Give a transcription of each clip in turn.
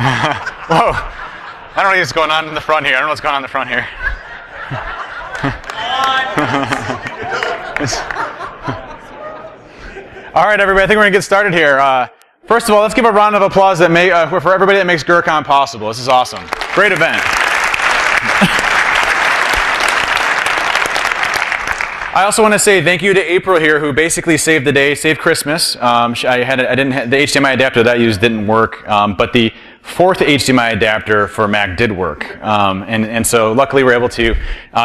Whoa. I don't know what's going on in the front here. I don't know what's going on in the front here. All right, everybody, I think we're going to get started here. First of all, let's give a round of applause for everybody that makes GrrCON possible. This is awesome. Great event. I also want to say thank you to April here, who basically saved the day, saved Christmas. The HDMI adapter that I used didn't work, but the fourth HDMI adapter for Mac did work. And so luckily we're able to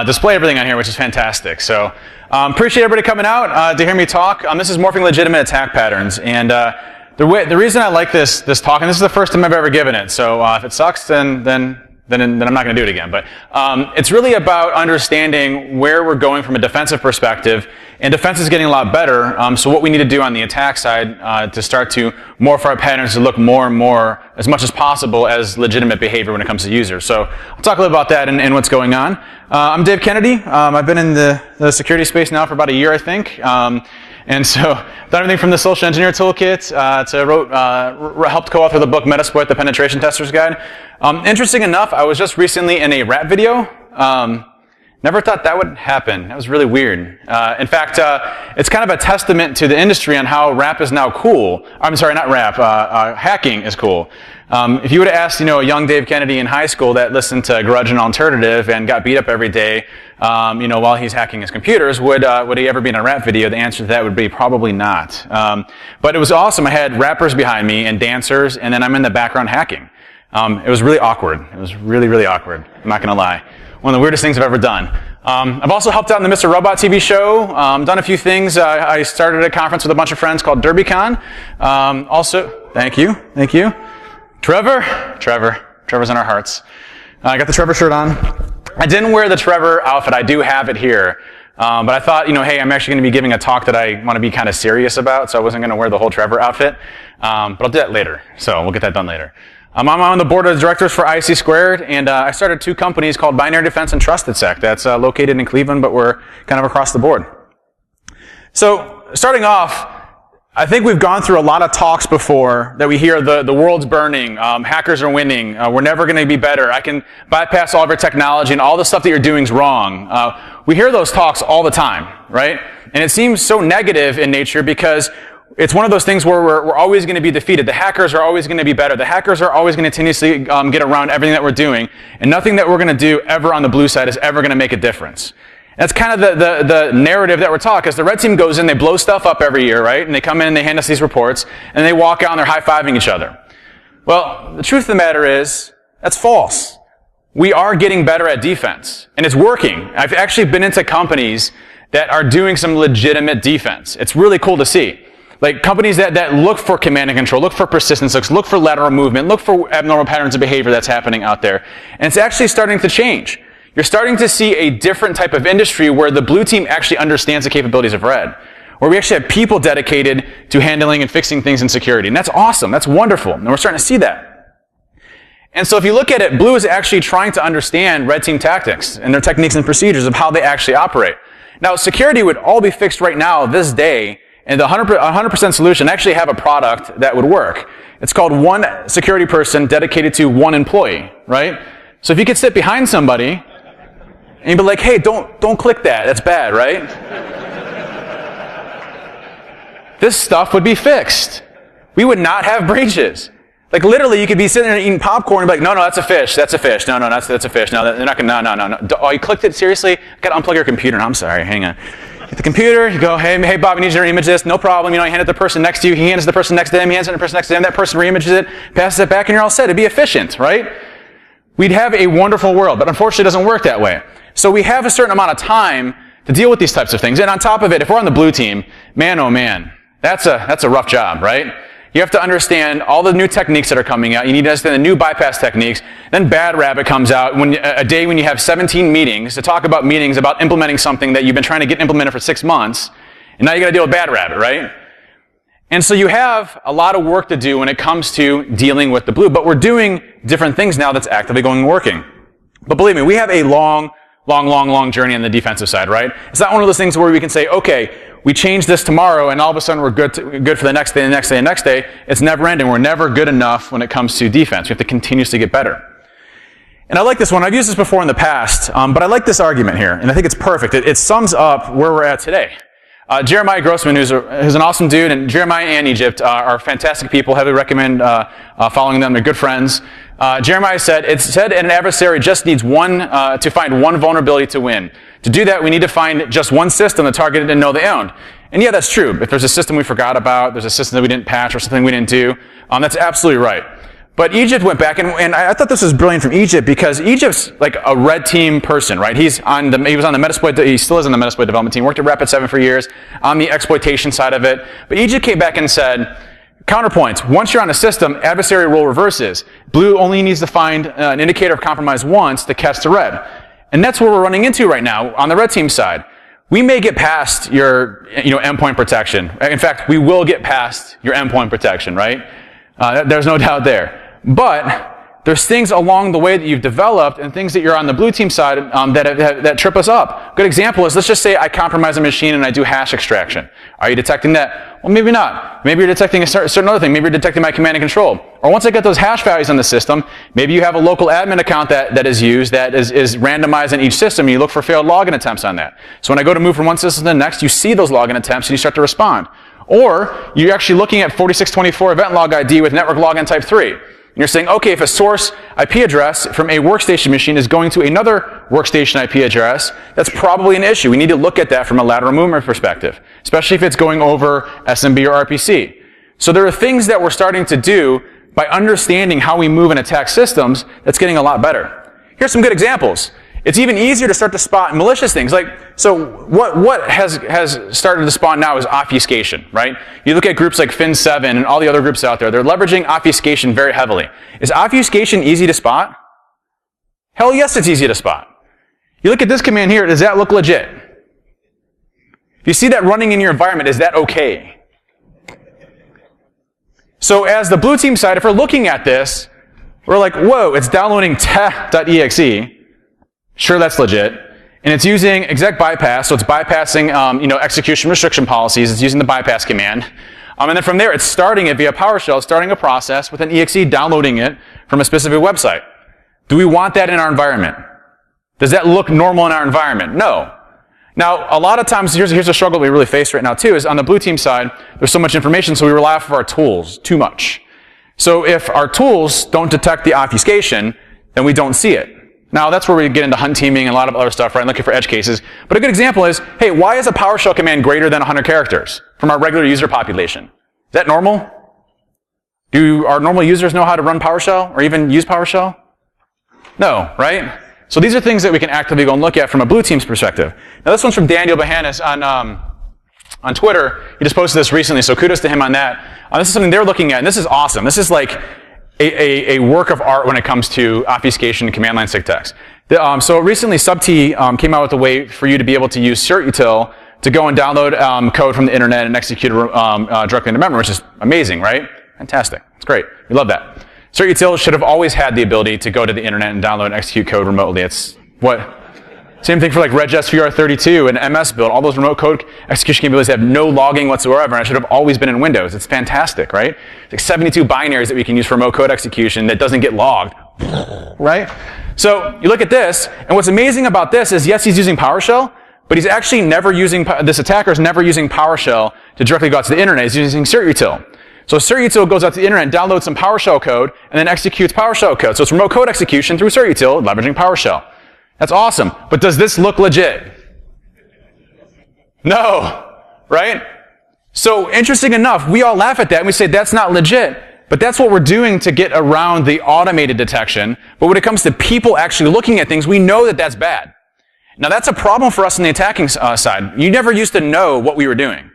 display everything on here, which is fantastic. So appreciate everybody coming out to hear me talk. This is Morphing Legitimate Attack Patterns. And the reason I like this talk, and this is the first time I've ever given it, so if it sucks, then I'm not going to do it again. But it's really about understanding where we're going from a defensive perspective, and defense is getting a lot better. So what we need to do on the attack side to start to morph our patterns to look more and more, as much as possible, as legitimate behavior when it comes to users. So I'll talk a little about that and what's going on. I'm Dave Kennedy. I've been in the security space now for about a year, I think. And so, done everything from the social engineer toolkit to helped co-author the book Metasploit, the Penetration Tester's Guide. Interesting enough, I was just recently in a rap video. Never thought that would happen. That was really weird. In fact, it's kind of a testament to the industry on how rap is now cool. I'm sorry, not rap. Hacking is cool. If you would have asked, a young Dave Kennedy in high school that listened to Grudge and Alternative and got beat up every day, while he's hacking his computers, would he ever be in a rap video? The answer to that would be probably not. But it was awesome. I had rappers behind me and dancers, and then I'm in the background hacking. It was really awkward. It was really, really awkward. I'm not going to lie. One of the weirdest things I've ever done. I've also helped out in the Mr. Robot TV show, done a few things. I started a conference with a bunch of friends called DerbyCon. Thank you. Trevor's in our hearts. I got the Trevor shirt on. I didn't wear the Trevor outfit. I do have it here. But I thought, hey, I'm actually going to be giving a talk that I want to be kind of serious about, so I wasn't going to wear the whole Trevor outfit. But I'll do that later. So we'll get that done later. I'm on the board of directors for IC Squared, and I started two companies called Binary Defense and TrustedSec. That's located in Cleveland, but we're kind of across the board. So starting off, I think we've gone through a lot of talks before that we hear the world's burning, hackers are winning, we're never going to be better, I can bypass all of your technology and all the stuff that you're doing is wrong. We hear those talks all the time, right? And it seems so negative in nature because it's one of those things where we're always going to be defeated. The hackers are always going to be better. The hackers are always going to continuously get around everything that we're doing, and nothing that we're going to do ever on the blue side is ever going to make a difference. That's kind of the narrative that we're taught, because the red team goes in, they blow stuff up every year, right? And they come in and they hand us these reports, and they walk out and they're high-fiving each other. Well, the truth of the matter is, that's false. We are getting better at defense, and it's working. I've actually been into companies that are doing some legitimate defense. It's really cool to see. Like companies that look for command and control, look for persistence hooks, look for lateral movement, look for abnormal patterns of behavior that's happening out there. And it's actually starting to change. You're starting to see a different type of industry where the blue team actually understands the capabilities of red, where we actually have people dedicated to handling and fixing things in security. And that's awesome. That's wonderful. And we're starting to see that. And so if you look at it, blue is actually trying to understand red team tactics and their techniques and procedures of how they actually operate. Now, security would all be fixed right now, this day, and the 100% solution actually have a product that would work. It's called one security person dedicated to one employee, right? So if you could sit behind somebody and you'd be like, hey, don't click that. That's bad, right? This stuff would be fixed. We would not have breaches. Like literally, you could be sitting there eating popcorn and be like, no, that's a fish. That's a fish. No, that's a fish. No, they're not gonna, no. Oh, you clicked it? Seriously? I gotta unplug your computer. I'm sorry, hang on. Get the computer, you go, hey Bob, I need you to reimage this, no problem. You hand it to the person next to you, he hands it to the person next to him, he hands it to the person next to him, that person reimages it, passes it back, and you're all set. It'd be efficient, right? We'd have a wonderful world, but unfortunately it doesn't work that way. So we have a certain amount of time to deal with these types of things. And on top of it, if we're on the blue team, man, oh man, that's a rough job, right? You have to understand all the new techniques that are coming out. You need to understand the new bypass techniques. Then Bad Rabbit comes out a day when you have 17 meetings to talk about meetings about implementing something that you've been trying to get implemented for 6 months. And now you got to deal with Bad Rabbit, right? And so you have a lot of work to do when it comes to dealing with the blue. But we're doing different things now that's actively going and working. But believe me, we have a long long journey on the defensive side, right? It's not one of those things where we can say, okay, we change this tomorrow and all of a sudden we're good for the next day, the next day, the next day. It's never ending. We're never good enough when it comes to defense. We have to continuously get better. And I like this one. I've used this before in the past, but I like this argument here, and I think it's perfect. It sums up where we're at today. Jeremiah Grossman, who's an awesome dude, and Jeremiah and Egypt are fantastic people. Heavily recommend following them. They're good friends. Jeremiah said, "It's said an adversary just needs to find one vulnerability to win. To do that, we need to find just one system the target didn't know they owned." And yeah, that's true. If there's a system we forgot about, there's a system that we didn't patch or something we didn't do, that's absolutely right. But Egypt went back, and I thought this was brilliant from Egypt because Egypt's like a red team person, right? He was on the Metasploit, he still is on the Metasploit development team, worked at Rapid7 for years on the exploitation side of it. But Egypt came back and said, counterpoints, once you're on a system, adversary role reverses. Blue only needs to find an indicator of compromise once to catch the red. And that's what we're running into right now on the red team side. We may get past your endpoint protection. In fact, we will get past your endpoint protection, right? There's no doubt there. But there's things along the way that you've developed and things that you're on the blue team side that trip us up. Good example is, let's just say I compromise a machine and I do hash extraction. Are you detecting that? Well, maybe not. Maybe you're detecting a certain other thing. Maybe you're detecting my command and control. Or once I get those hash values on the system, maybe you have a local admin account that is used that is randomized in each system, and you look for failed login attempts on that. So when I go to move from one system to the next, you see those login attempts and you start to respond. Or you're actually looking at 4624 event log ID with network login type 3. And you're saying, okay, if a source IP address from a workstation machine is going to another workstation IP address, that's probably an issue. We need to look at that from a lateral movement perspective, especially if it's going over SMB or RPC. So there are things that we're starting to do by understanding how we move and attack systems that's getting a lot better. Here's some good examples. It's even easier to start to spot malicious things. So what has started to spawn now is obfuscation, right? You look at groups like Fin7 and all the other groups out there, they're leveraging obfuscation very heavily. Is obfuscation easy to spot? Hell yes, it's easy to spot. You look at this command here, does that look legit? If you see that running in your environment, is that okay? So as the blue team side, if we're looking at this, we're like, whoa, it's downloading teh.exe. Sure, that's legit. And it's using exec bypass, so it's bypassing execution restriction policies. It's using the bypass command. And then from there, it's starting it via PowerShell, starting a process with an exe, downloading it from a specific website. Do we want that in our environment? Does that look normal in our environment? No. Now, a lot of times, here's a struggle we really face right now too, is on the blue team side, there's so much information, so we rely off of our tools too much. So if our tools don't detect the obfuscation, then we don't see it. Now, that's where we get into hunt teaming and a lot of other stuff, right? Looking for edge cases. But a good example is, hey, why is a PowerShell command greater than 100 characters from our regular user population? Is that normal? Do our normal users know how to run PowerShell or even use PowerShell? No, right? So these are things that we can actively go and look at from a blue team's perspective. Now, this one's from Daniel Bahanis on Twitter. He just posted this recently, so kudos to him on that. This is something they're looking at, and this is awesome. This is like a work of art when it comes to obfuscation and command line sigtex. So recently, SubT came out with a way for you to be able to use certutil to go and download code from the internet and execute it directly into memory, which is amazing, right? Fantastic. It's great. We love that. Certutil should have always had the ability to go to the internet and download and execute code remotely. It's same thing for like Regest VR32 and MS build. All those remote code execution capabilities have no logging whatsoever, and it should have always been in Windows. It's fantastic, right? It's like 72 binaries that we can use for remote code execution that doesn't get logged, right? So you look at this, and what's amazing about this is, yes, he's using PowerShell, but he's actually never using, this attacker is never using PowerShell to directly go out to the internet. He's using certutil. So certutil goes out to the internet, downloads some PowerShell code, and then executes PowerShell code. So it's remote code execution through certutil, leveraging PowerShell. That's awesome. But does this look legit? No. Right? So interesting enough, we all laugh at that and we say that's not legit. But that's what we're doing to get around the automated detection. But when it comes to people actually looking at things, we know that that's bad. Now that's a problem for us on the attacking side. You never used to know what we were doing.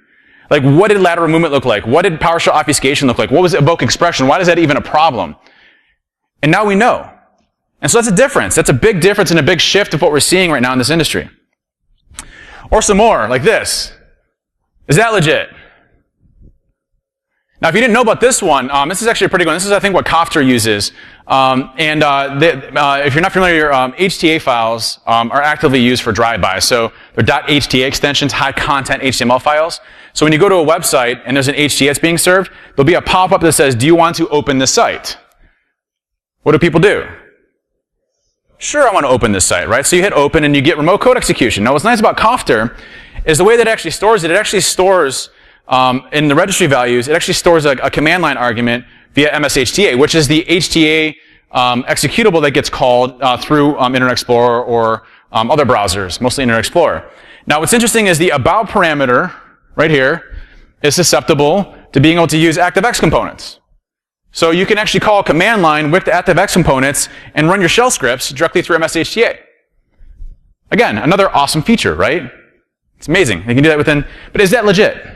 Like, what did lateral movement look like? What did PowerShell obfuscation look like? What was evoke expression? Why is that even a problem? And now we know. And so that's a difference. That's a big difference and a big shift of what we're seeing right now in this industry. Or some more, like this. Is that legit? Now, if you didn't know about this one, this is actually a pretty good one. This is, I think, what Kofter uses. If you're not familiar, HTA files are actively used for drive-bys. So they're .hta extensions, high-content HTML files. So when you go to a website and there's an HTA that's being served, there'll be a pop-up that says, do you want to open this site? What do people do? Sure, I want to open this site, right? So you hit open and you get remote code execution. Now, what's nice about Kofter is the way that it actually stores in the registry values, it actually stores a command line argument via MSHTA, which is the HTA executable that gets called through Internet Explorer or other browsers, mostly Internet Explorer. Now, what's interesting is the about parameter right here is susceptible to being able to use ActiveX components. So you can actually call a command line with the ActiveX components and run your shell scripts directly through MSHTA. Again, another awesome feature, right? It's amazing. You can do that within, but is that legit?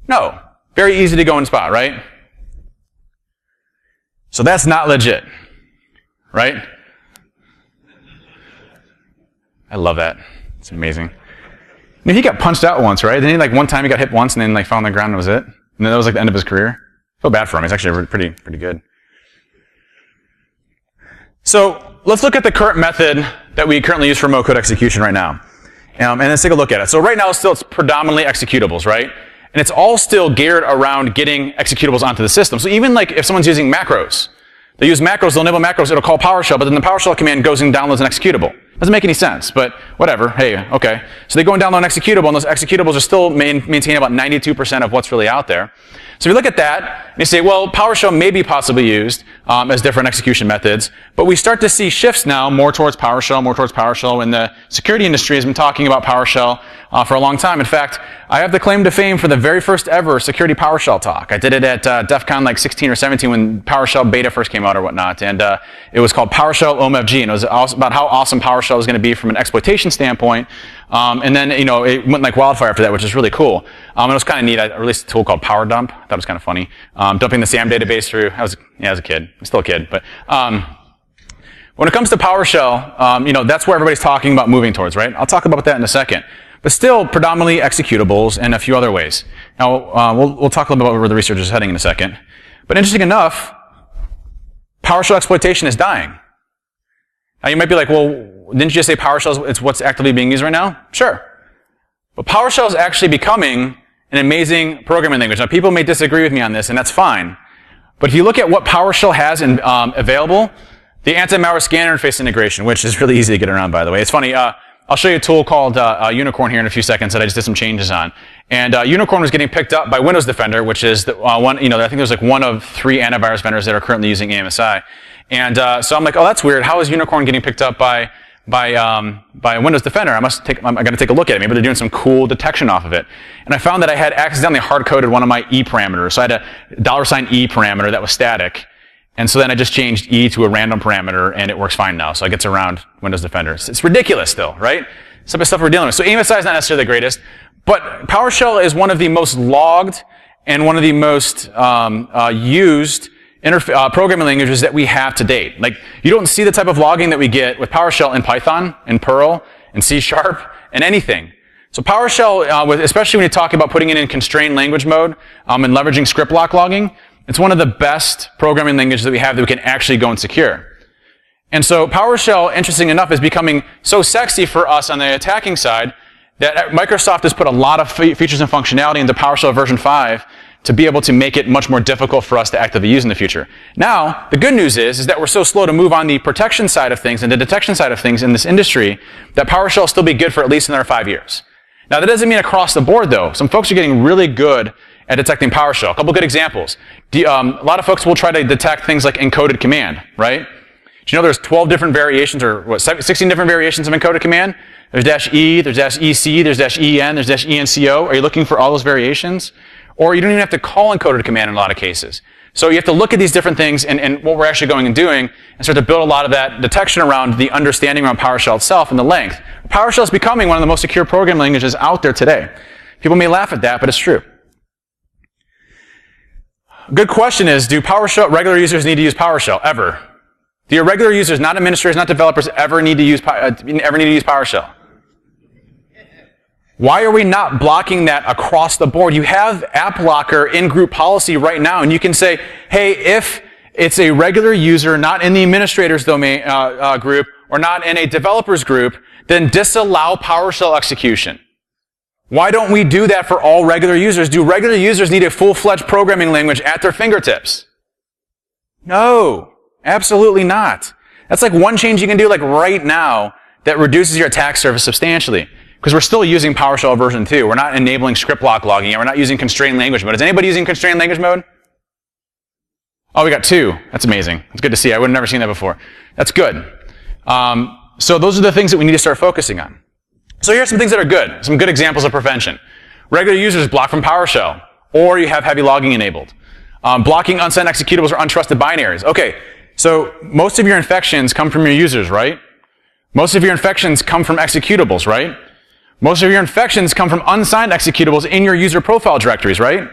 No. Very easy to go and spot, right? So that's not legit, right? I love that. It's amazing. I mean, he got punched out once, right? Then one time he got hit once and then fell on the ground and that was it. And then that was like the end of his career. I feel bad for him. He's actually pretty good. So let's look at the current method that we currently use for remote code execution right now. And let's take a look at it. So right now it's predominantly executables, right? And it's all still geared around getting executables onto the system. So even like if someone's using macros, they use macros, they'll enable macros, it'll call PowerShell, but then the PowerShell command goes and downloads an executable. Doesn't make any sense, but whatever. Hey, okay. So they go and download an executable, and those executables are still maintain about 92% of what's really out there. So if you look at that, and you say, well, PowerShell may be possibly used as different execution methods, but we start to see shifts now more towards PowerShell, and the security industry has been talking about PowerShell for a long time. In fact, I have the claim to fame for the very first ever security PowerShell talk. I did it at DEF CON like 16 or 17 when PowerShell beta first came out or whatnot, and it was called PowerShell OMFG, and it was about how awesome PowerShell was going to be from an exploitation standpoint. And then, it went like wildfire after that, which is really cool. It was kind of neat. I released a tool called PowerDump. That was kind of funny. Dumping the SAM database through. I was a kid. I'm still a kid. But when it comes to PowerShell, that's where everybody's talking about moving towards, right? I'll talk about that in a second. But still, predominantly executables and a few other ways. Now, we'll talk a little bit about where the research is heading in a second. But interesting enough, PowerShell exploitation is dying. Now, you might be like, well, didn't you just say PowerShell is what's actively being used right now? Sure. But PowerShell is actually becoming an amazing programming language. Now, people may disagree with me on this, and that's fine. But if you look at what PowerShell has available, the anti-malware scan interface integration, which is really easy to get around, by the way. It's funny. I'll show you a tool called Unicorn here in a few seconds that I just did some changes on. And Unicorn was getting picked up by Windows Defender, which is one. I think there's like one of 3 antivirus vendors that are currently using AMSI. And so I'm like, oh, that's weird. How is Unicorn getting picked up by Windows Defender? I got to take a look at it. Maybe they're doing some cool detection off of it. And I found that I had accidentally hard-coded one of my E parameters. So I had a $E parameter that was static. And so then I just changed E to a random parameter, and it works fine now. So it gets around Windows Defender. It's ridiculous still, right? Some of the stuff we're dealing with. So AMSI is not necessarily the greatest, but PowerShell is one of the most logged and one of the most used programming languages that we have to date. Like, you don't see the type of logging that we get with PowerShell in Python, in Perl, in C#, and anything. So PowerShell, especially when you talk about putting it in constrained language mode and leveraging script block logging, it's one of the best programming languages that we have that we can actually go and secure. And so PowerShell, interesting enough, is becoming so sexy for us on the attacking side that Microsoft has put a lot of features and functionality into PowerShell version 5 to be able to make it much more difficult for us to actively use in the future. Now, the good news is that we're so slow to move on the protection side of things and the detection side of things in this industry that PowerShell will still be good for at least another 5 years. Now, that doesn't mean across the board, though. Some folks are getting really good at detecting PowerShell. A couple good examples. A lot of folks will try to detect things like encoded command, right? Do you know there's 12 different variations, or 16 different variations of encoded command? There's -E, there's -EC, there's -EN, there's -ENCO. Are you looking for all those variations? Or you don't even have to call encoded command in a lot of cases. So you have to look at these different things and what we're actually going and doing and start to build a lot of that detection around the understanding around PowerShell itself and the length. PowerShell is becoming one of the most secure programming languages out there today. People may laugh at that, but it's true. Good question is, do regular users need to use PowerShell ever? Do your regular users, not administrators, not developers, ever need to use PowerShell? Why are we not blocking that across the board? You have app blocker in group policy right now, and you can say, hey, if it's a regular user, not in the administrator's domain group, or not in a developer's group, then disallow PowerShell execution. Why don't we do that for all regular users? Do regular users need a full-fledged programming language at their fingertips? No, absolutely not. That's like one change you can do like right now that reduces your attack surface substantially. Because we're still using PowerShell version 2. We're not enabling script block logging, and we're not using constrained language mode. Is anybody using constrained language mode? Oh, we got 2. That's amazing. It's good to see. I would have never seen that before. That's good. So those are the things that we need to start focusing on. So here are some things that are good. Some good examples of prevention. Regular users block from PowerShell, or you have heavy logging enabled. Blocking unsent executables or untrusted binaries. Okay, so most of your infections come from your users, right? Most of your infections come from executables, right? Most of your infections come from unsigned executables in your user profile directories, right?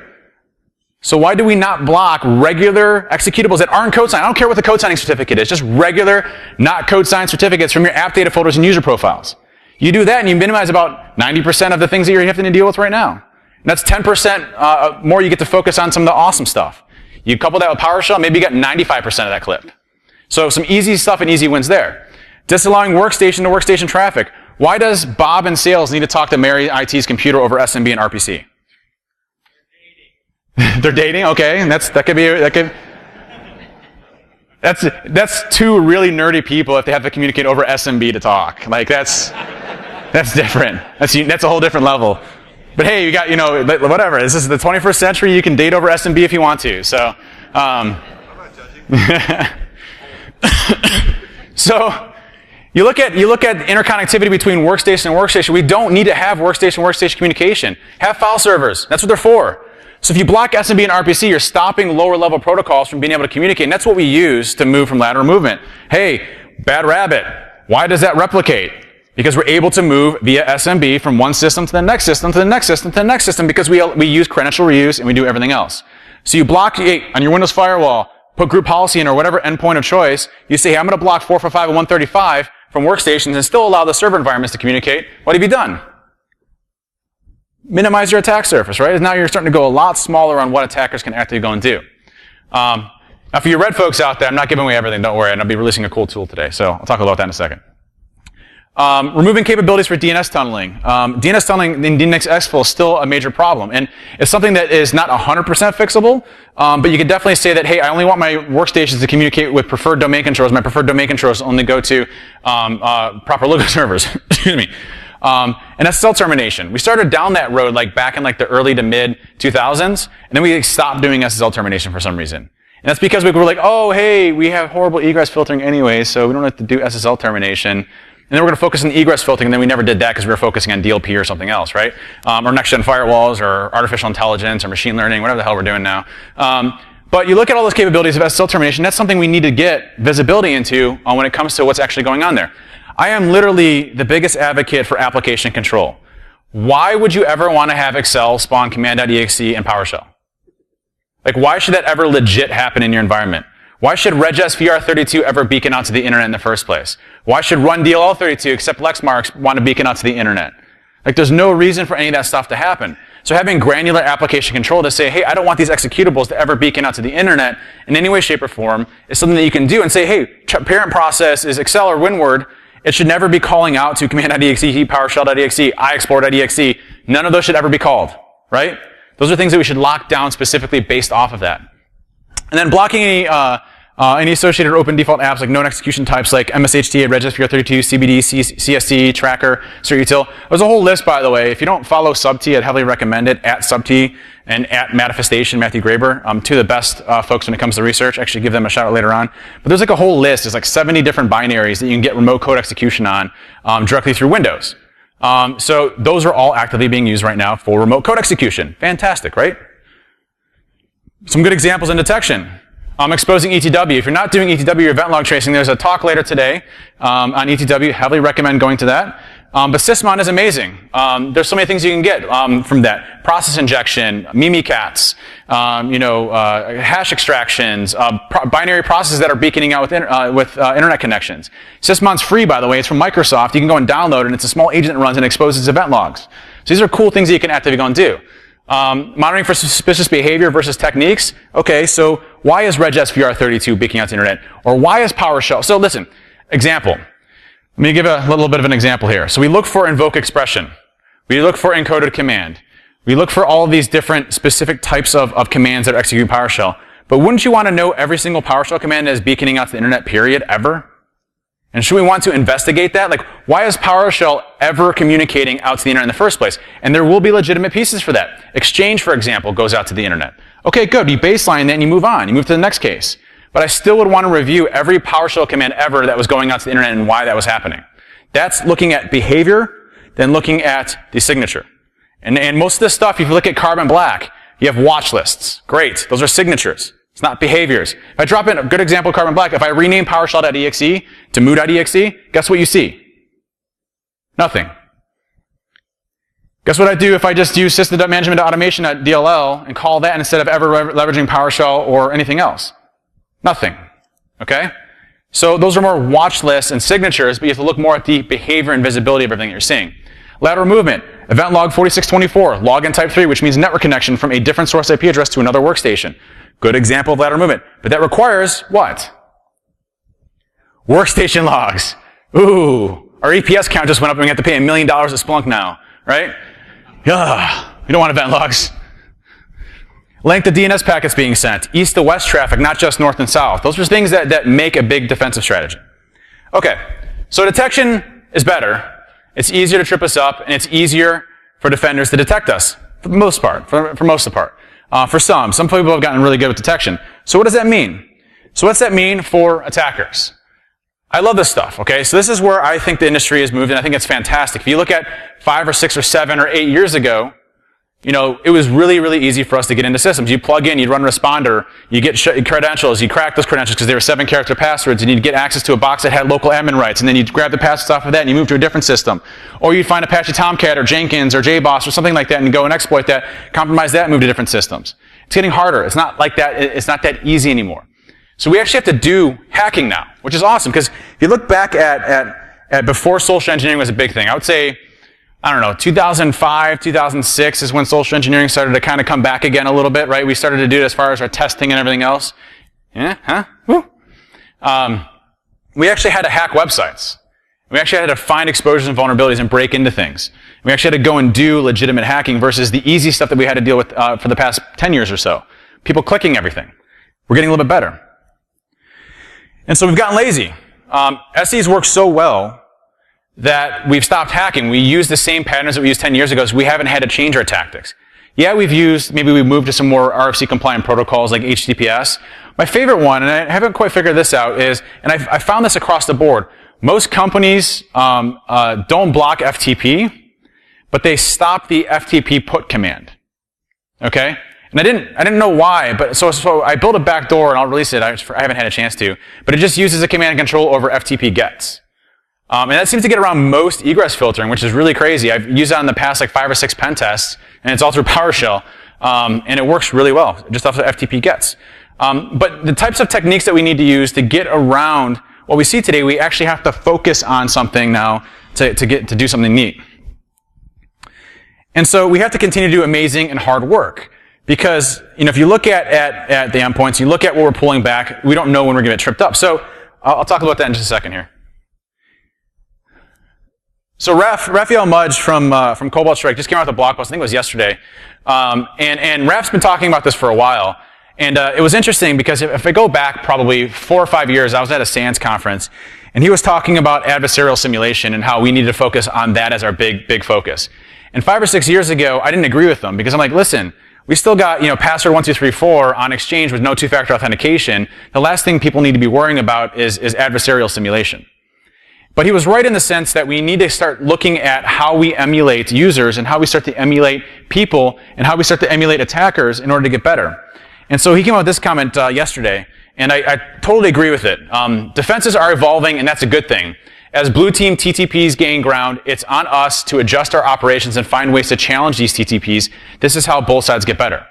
So why do we not block regular executables that aren't code signed? I don't care what the code signing certificate is, just regular, not code signed certificates from your app data folders and user profiles. You do that and you minimize about 90% of the things that you're having to deal with right now. And that's 10% more you get to focus on some of the awesome stuff. You couple that with PowerShell, maybe you get 95% of that clip. So some easy stuff and easy wins there. Disallowing workstation to workstation traffic. Why does Bob in sales need to talk to Mary IT's computer over SMB and RPC? They're dating, okay, and that's two really nerdy people if they have to communicate over SMB to talk. Like that's different. That's a whole different level. But hey, you got, whatever. This is the 21st century. You can date over SMB if you want to. So, I'm not judging. So, you look at interconnectivity between workstation and workstation. We don't need to have workstation communication. Have file servers. That's what they're for. So if you block SMB and RPC, you're stopping lower level protocols from being able to communicate. And that's what we use to move from lateral movement. Hey, bad rabbit. Why does that replicate? Because we're able to move via SMB from one system to the next system to the next system to the next system because we use credential reuse and we do everything else. So you block on your Windows firewall, put group policy in or whatever endpoint of choice. You say, hey, I'm going to block 445 and 135 from workstations and still allow the server environments to communicate. What have you done? Minimize your attack surface, right? Now you're starting to go a lot smaller on what attackers can actually go and do. Now for your red folks out there, I'm not giving away everything, don't worry, and I'll be releasing a cool tool today, so I'll talk about that in a second. Removing capabilities for DNS tunneling. DNS tunneling in DNS exfil is still a major problem, and it's something that is not 100% fixable, but you can definitely say that, hey, I only want my workstations to communicate with preferred domain controllers. My preferred domain controllers only go to proper local servers. Excuse me. And SSL termination. We started down that road like back in like the early to mid 2000s, and then we stopped doing SSL termination for some reason. And that's because we were like, oh, hey, we have horrible egress filtering anyway, so we don't have to do SSL termination. And then we're going to focus on the egress filtering, and then we never did that because we were focusing on DLP or something else, right? Or next-gen firewalls, or artificial intelligence, or machine learning, whatever the hell we're doing now. But you look at all those capabilities of SSL termination, that's something we need to get visibility into when it comes to what's actually going on there. I am literally the biggest advocate for application control. Why would you ever want to have Excel spawn command.exe and PowerShell? Like, why should that ever legit happen in your environment? Why should regS VR32 ever beacon out to the internet in the first place? Why should run DLL32 except Lexmarks want to beacon out to the internet? Like, there's no reason for any of that stuff to happen. So having granular application control to say, hey, I don't want these executables to ever beacon out to the internet in any way, shape, or form is something that you can do and say, hey, parent process is Excel or WinWord. It should never be calling out to command.exe, PowerShell.exe, iExplore.exe. None of those should ever be called, right? Those are things that we should lock down specifically based off of that. And then blocking any associated open default apps like known execution types like MSHTA, regS VR32, CBD, CSC, Tracker, CertUtil. There's a whole list, by the way. If you don't follow SubT, I'd heavily recommend it, @SubT and @Manifestation, Matthew Graber. Two of the best folks when it comes to research. Actually, give them a shout out later on. But there's like a whole list. There's like 70 different binaries that you can get remote code execution on directly through Windows. So those are all actively being used right now for remote code execution. Fantastic, right? Some good examples in detection. Exposing ETW. If you're not doing ETW or event log tracing, there's a talk later today on ETW. Heavily recommend going to that. But Sysmon is amazing. There's so many things you can get from that. Process injection, Mimikatz, hash extractions, binary processes that are beaconing out with internet connections. Sysmon's free, by the way. It's from Microsoft. You can go and download it, and it's a small agent that runs and exposes event logs. So these are cool things that you can actively go and do. Monitoring for suspicious behavior versus techniques. Okay, so why is regsvr32 beaking out to the internet? Or why is PowerShell? So listen, example. Let me give a little bit of an example here. So we look for invoke expression. We look for encoded command. We look for all of these different specific types of commands that execute PowerShell. But wouldn't you want to know every single PowerShell command that is beaconing out to the internet, period, ever? And should we want to investigate that? Like, why is PowerShell ever communicating out to the internet in the first place? And there will be legitimate pieces for that. Exchange, for example, goes out to the internet. Okay, good. You baseline that and you move on. You move to the next case. But I still would want to review every PowerShell command ever that was going out to the internet and why that was happening. That's looking at behavior, then looking at the signature. And most of this stuff, if you look at Carbon Black, you have watch lists. Great. Those are signatures. It's not behaviors. If I drop in a good example of Carbon Black, if I rename PowerShell.exe to moo.exe, guess what you see? Nothing. Guess what I do if I just use system.management.automation.dll and call that instead of ever leveraging PowerShell or anything else? Nothing. Okay? So those are more watch lists and signatures, but you have to look more at the behavior and visibility of everything you're seeing. Lateral movement, event log 4624, login type 3, which means network connection from a different source IP address to another workstation. Good example of lateral movement. But that requires what? Workstation logs. Ooh, our EPS count just went up and we have to pay $1 million to Splunk now, right? Ugh, we don't want event logs. Length of DNS packets being sent. East to west traffic, not just north and south. Those are things that make a big defensive strategy. Okay, so detection is better. It's easier to trip us up, and it's easier for defenders to detect us, for the most part, for most of the part. For some people have gotten really good with detection. So what does that mean? So what's that mean for attackers? I love this stuff, okay? So this is where I think the industry has moved, and I think it's fantastic. If you look at 5 or 6 or 7 or 8 years ago, you know, it was really, really easy for us to get into systems. You plug in, you'd run a responder, you get credentials, you crack those credentials because they were 7-character passwords, and you'd get access to a box that had local admin rights, and then you'd grab the passwords off of that and you move to a different system. Or you'd find Apache Tomcat or Jenkins or JBoss or something like that and go and exploit that, compromise that, and move to different systems. It's getting harder. It's not like that. It's not that easy anymore. So we actually have to do hacking now, which is awesome because if you look back at before social engineering was a big thing, I would say, I don't know, 2005, 2006 is when social engineering started to kind of come back again a little bit, right? We started to do it as far as our testing and everything else. Yeah, huh? Woo. We actually had to hack websites. We actually had to find exposures and vulnerabilities and break into things. We actually had to go and do legitimate hacking versus the easy stuff that we had to deal with for the past 10 years or so. People clicking everything. We're getting a little bit better. And so we've gotten lazy. SEs work so well that we've stopped hacking. We use the same patterns that we used 10 years ago, so we haven't had to change our tactics. Yeah, maybe we've moved to some more RFC compliant protocols like HTTPS. My favorite one, and I haven't quite figured this out, is, and I found this across the board, most companies don't block FTP, but they stop the FTP put command. Okay? And I didn't know why, but so I built a backdoor and I'll release it. I haven't had a chance to, but it just uses a command and control over FTP gets. And that seems to get around most egress filtering, which is really crazy. I've used that in the past like 5 or 6 pen tests, and it's all through PowerShell, and it works really well, just off the FTP gets. But the types of techniques that we need to use to get around what we see today, we actually have to focus on something now to do something neat. And so we have to continue to do amazing and hard work. Because, you know, if you look at the endpoints, you look at what we're pulling back, we don't know when we're going to get tripped up. So I'll talk about that in just a second here. So Raphael Mudge from Cobalt Strike just came out with a blog post, I think it was yesterday. And Raph's been talking about this for a while. And it was interesting because if I go back probably 4 or 5 years, I was at a SANS conference, and he was talking about adversarial simulation and how we need to focus on that as our big focus. And 5 or 6 years ago, I didn't agree with them because I'm like, listen, we still got, you know, password 1234 on Exchange with no 2-factor authentication. The last thing people need to be worrying about is adversarial simulation. But he was right in the sense that we need to start looking at how we emulate users and how we start to emulate people and how we start to emulate attackers in order to get better. And so he came out with this comment yesterday, and I totally agree with it. Defenses are evolving, and that's a good thing. As blue team TTPs gain ground, it's on us to adjust our operations and find ways to challenge these TTPs. This is how both sides get better.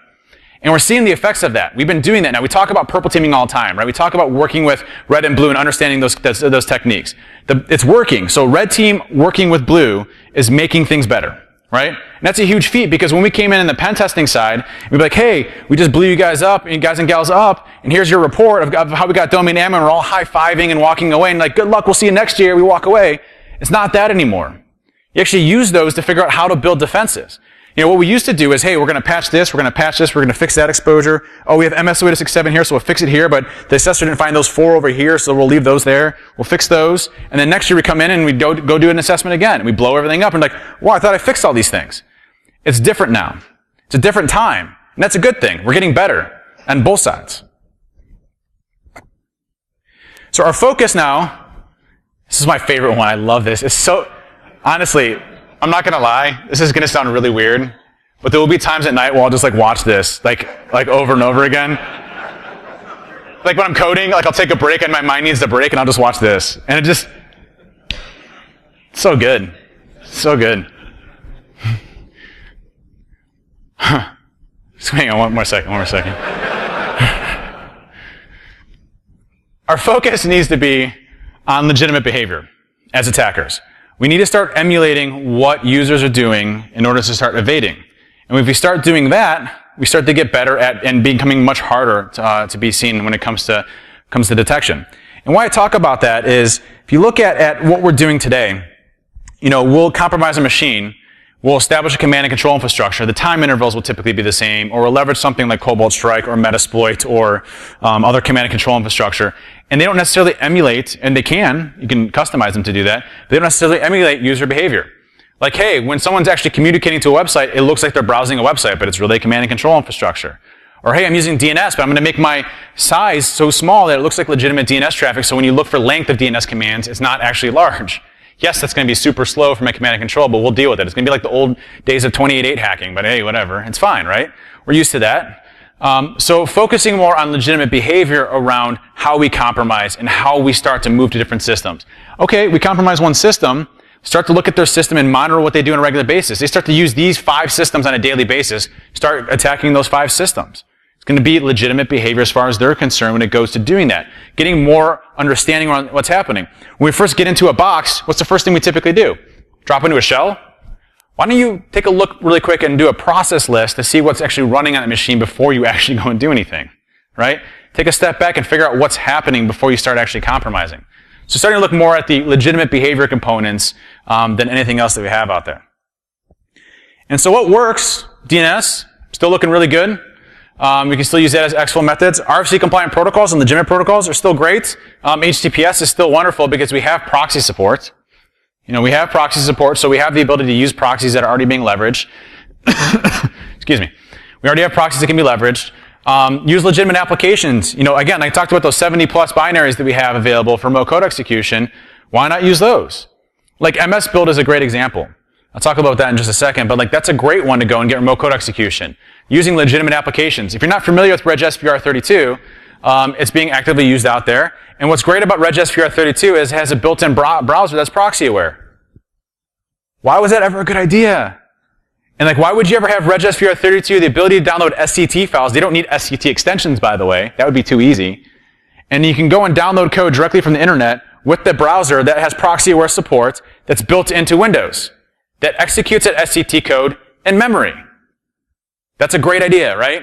And we're seeing the effects of that. We've been doing that now. We talk about purple teaming all the time, right? We talk about working with red and blue and understanding those techniques. It's working. So red team working with blue is making things better. right? And that's a huge feat because when we came in the pen testing side, we'd be like, hey, we just blew you guys up, you guys and gals up, and here's your report of how we got domain admin, and we're all high-fiving and walking away, and like, good luck, we'll see you next year, we walk away. It's not that anymore. You actually use those to figure out how to build defenses. You know, what we used to do is, hey, we're going to patch this, we're going to patch this, we're going to fix that exposure. Oh, we have MS-exploitation here, so we'll fix it here, but the assessor didn't find those 4 over here, so we'll leave those there. We'll fix those. And then next year we come in and we go do an assessment again, and we blow everything up, and like, wow, I thought I fixed all these things. It's different now. It's a different time. And that's a good thing. We're getting better on both sides. So our focus now, this is my favorite one. I love this. It's so, honestly, I'm not going to lie, this is going to sound really weird, but there will be times at night where I'll just like watch this, like over and over again. Like when I'm coding, like I'll take a break and my mind needs a break and I'll just watch this. And it just, so good. So good. Just hang on one more second. Our focus needs to be on legitimate behavior as attackers. We need to start emulating what users are doing in order to start evading. And if we start doing that, we start to get better at and becoming much harder to be seen when it comes to detection. And why I talk about that is, if you look at what we're doing today, you know, we'll compromise a machine, we'll establish a command and control infrastructure. The time intervals will typically be the same, or we'll leverage something like Cobalt Strike or Metasploit or other command and control infrastructure. And they don't necessarily emulate, and you can customize them to do that, but they don't necessarily emulate user behavior. Like, hey, when someone's actually communicating to a website, it looks like they're browsing a website, but it's really a command and control infrastructure. Or, hey, I'm using DNS, but I'm going to make my size so small that it looks like legitimate DNS traffic, so when you look for length of DNS commands, it's not actually large. Yes, that's going to be super slow from a command and control, but we'll deal with it. It's going to be like the old days of 28.8 hacking, but hey, whatever. It's fine, right? We're used to that. So focusing more on legitimate behavior around how we compromise and how we start to move to different systems. Okay, we compromise one system, start to look at their system and monitor what they do on a regular basis. They start to use these 5 systems on a daily basis, start attacking those 5 systems. It's going to be legitimate behavior as far as they're concerned when it goes to doing that. Getting more understanding around what's happening. When we first get into a box, what's the first thing we typically do? Drop into a shell? Why don't you take a look really quick and do a process list to see what's actually running on the machine before you actually go and do anything, right? Take a step back and figure out what's happening before you start actually compromising. So starting to look more at the legitimate behavior components than anything else that we have out there. And so what works? DNS, still looking really good. We can still use that as exfil methods. RFC compliant protocols and legitimate protocols are still great. HTTPS is still wonderful because we have proxy support. You know, we have proxy support, so we have the ability to use proxies that are already being leveraged. Excuse me. We already have proxies that can be leveraged. Use legitimate applications. You know, again, I talked about those 70 plus binaries that we have available for remote code execution. Why not use those? Like MS build is a great example. I'll talk about that in just a second, but like that's a great one to go and get remote code execution. Using legitimate applications. If you're not familiar with regsvr32, it's being actively used out there. And what's great about regsvr32 is it has a built-in browser that's proxy aware. Why was that ever a good idea? And like, why would you ever have regsvr32 the ability to download SCT files? They don't need SCT extensions, by the way. That would be too easy. And you can go and download code directly from the internet with the browser that has proxy aware support that's built into Windows that executes that SCT code in memory. That's a great idea, right?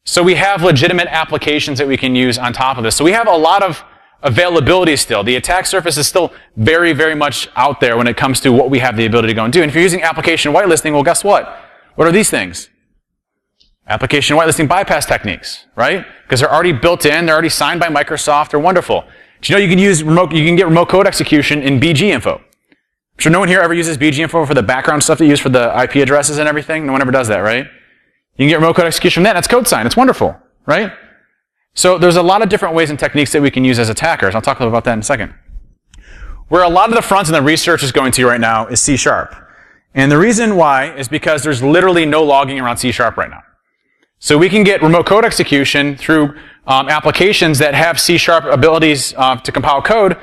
So we have legitimate applications that we can use on top of this. So we have a lot of availability still. The attack surface is still very, very much out there when it comes to what we have the ability to go and do. And if you're using application whitelisting, well, guess what? What are these things? Application whitelisting bypass techniques, right? Because they're already built in, they're already signed by Microsoft, they're wonderful. Do you know you can get remote code execution in BG-info? I'm sure no one here ever uses BG-info for the background stuff that you use for the IP addresses and everything. No one ever does that, right? You can get remote code execution from that. That's code sign. It's wonderful, right? So there's a lot of different ways and techniques that we can use as attackers. I'll talk about that in a second. Where a lot of the front and the research is going to right now is C#. And the reason why is because there's literally no logging around C# right now. So we can get remote code execution through applications that have C# abilities to compile code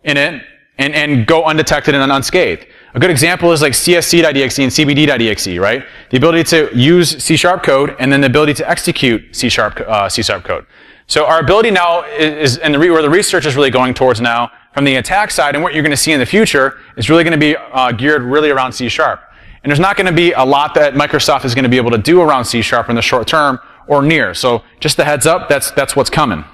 in it and go undetected and unscathed. A good example is like csc.exe and cbd.exe, right? The ability to use C# code and then the ability to execute C# code. So our ability now is, and where the research is really going towards now from the attack side, and what you're going to see in the future is really going to be geared really around C#. And there's not going to be a lot that Microsoft is going to be able to do around C# in the short term or near. So just a heads up, that's what's coming.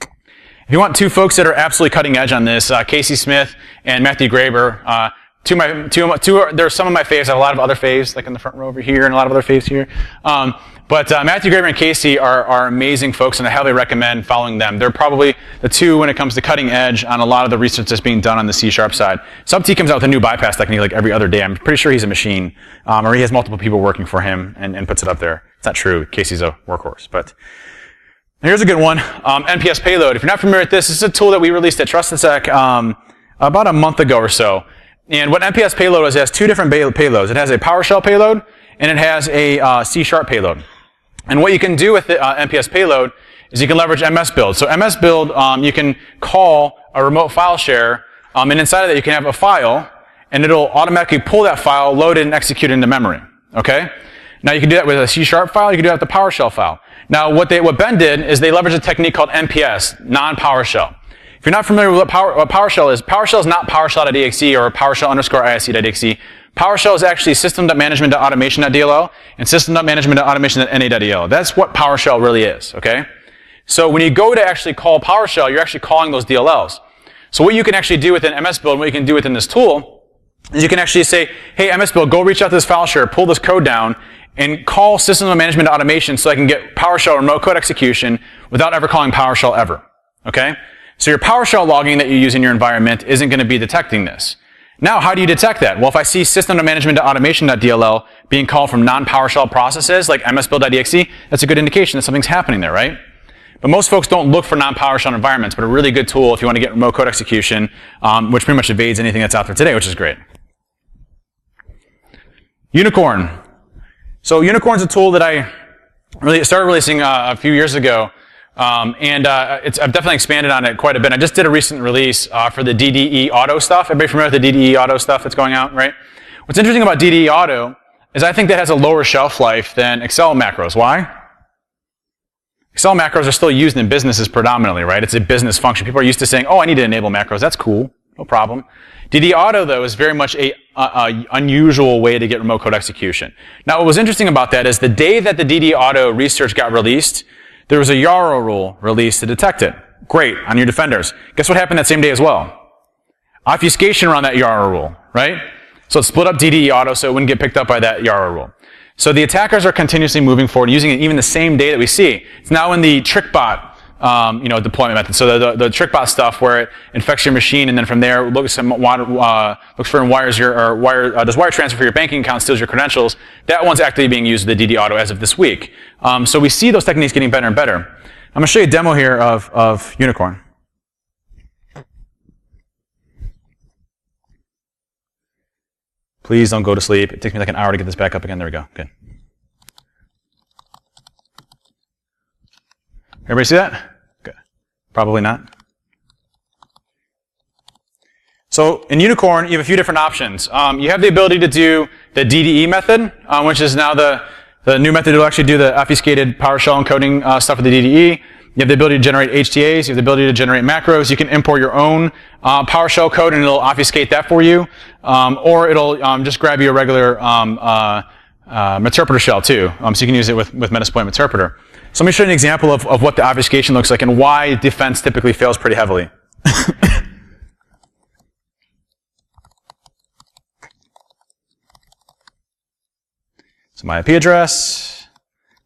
If you want two folks that are absolutely cutting edge on this, Casey Smith and Matthew Graeber, they're some of my faves. I have a lot of other faves, like in the front row over here, and a lot of other faves here. But Matthew Graeber and Casey are amazing folks, and I highly recommend following them. They're probably the two when it comes to cutting edge on a lot of the research that's being done on the C# side. Sub-T comes out with a new bypass technique like every other day. I'm pretty sure he's a machine, or he has multiple people working for him and puts it up there. It's not true. Casey's a workhorse, but here's a good one. NPS payload. If you're not familiar with this is a tool that we released at TrustedSec about a month ago or so. And what NPS payload is, it has two different payloads. It has a PowerShell payload, and it has a C# payload. And what you can do with the NPS payload is you can leverage MS build. So MS build, you can call a remote file share, and inside of that you can have a file, and it'll automatically pull that file, load it, and execute it into memory. Okay? Now you can do that with a C# file, you can do that with the PowerShell file. Now what Ben did is they leveraged a technique called NPS, non-PowerShell. If you're not familiar with what PowerShell is not PowerShell.exe or PowerShell_ISC.exe. PowerShell is actually system.management.automation.dll and system.management.automation.na.dll. That's what PowerShell really is, okay? So when you go to actually call PowerShell, you're actually calling those DLLs. So what you can actually do within MS Build, what you can do within this tool, is you can actually say, hey, MS Build, go reach out to this file share, pull this code down, and call system.management.automation so I can get PowerShell remote code execution without ever calling PowerShell ever, okay? So your PowerShell logging that you use in your environment isn't going to be detecting this. Now, how do you detect that? Well, if I see system.management.automation.dll being called from non-PowerShell processes like msbuild.exe, that's a good indication that something's happening there, right? But most folks don't look for non-PowerShell environments, but a really good tool if you want to get remote code execution, which pretty much evades anything that's out there today, which is great. Unicorn. So Unicorn's a tool that I really started releasing a few years ago. I've definitely expanded on it quite a bit. I just did a recent release for the DDE Auto stuff. Everybody familiar with the DDE Auto stuff that's going out, right? What's interesting about DDE Auto is I think that has a lower shelf life than Excel macros. Why? Excel macros are still used in businesses predominantly, right? It's a business function. People are used to saying, oh, I need to enable macros. That's cool. No problem. DDE Auto, though, is very much a unusual way to get remote code execution. Now, what was interesting about that is the day that the DDE Auto research got released, there was a YARO rule released to detect it. Great, on your defenders. Guess what happened that same day as well? Obfuscation around that YARO rule, right? So it split up DDE Auto so it wouldn't get picked up by that YARO rule. So the attackers are continuously moving forward, using it even the same day that we see. It's now in the TrickBot deployment method. So the TrickBot stuff where it infects your machine and then from there looks for and does wire transfer for your banking account, steals your credentials. That one's actively being used with the DDE Auto as of this week. So we see those techniques getting better and better. I'm going to show you a demo here of Unicorn. Please don't go to sleep. It takes me like an hour to get this back up again. There we go. Good. Everybody see that? Good. Probably not. So in Unicorn, you have a few different options. You have the ability to do the DDE method, which is now the new method to actually do the obfuscated PowerShell encoding stuff with the DDE. You have the ability to generate HTAs. You have the ability to generate macros. You can import your own PowerShell code, and it'll obfuscate that for you. Or it'll just grab you a regular interpreter shell too. So you can use it with Metasploit interpreter. So let me show you an example of what the obfuscation looks like and why defense typically fails pretty heavily. So my IP address,